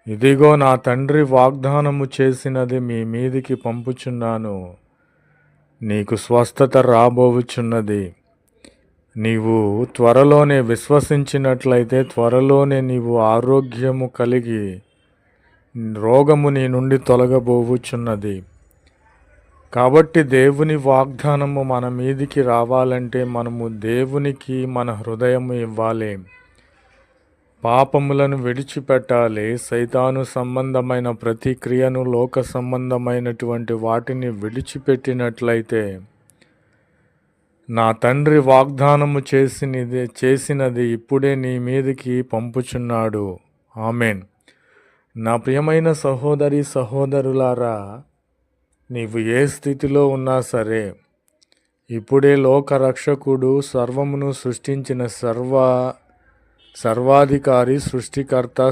ఇదిగో నా తండ్రి వాగ్దానము చేసినది మీ మీదికి పంపుచున్నాను. నీకు స్వస్థత రాబోవుచున్నది. నీవు త్వరలోనే విశ్వసించినట్లయితే త్వరలోనే నీవు ఆరోగ్యము కలిగి రోగము నీ నుండి తొలగబోవుచున్నది. కాబట్టి దేవుని వాగ్దానము మన మీదికి రావాలంటే మనము దేవునికి మన హృదయము ఇవ్వాలి. పాపములను విడిచిపెట్టాలి. సైతాను సంబంధమైన ప్రతి క్రియను, లోక సంబంధమైనటువంటి వాటిని విడిచిపెట్టినట్లయితే నా తండ్రి వాగ్దానము చేసినది ఇప్పుడే నీ మీదికి పంపుచున్నాడు. ఆమెన్. నా ప్రియమైన సహోదరి సహోదరులారా, నీవు ఏ స్థితిలో ఉన్నా సరే, ఇప్పుడే లోకరక్షకుడు, సర్వమును సృష్టించిన సర్వాధికారి, సృష్టికర్త,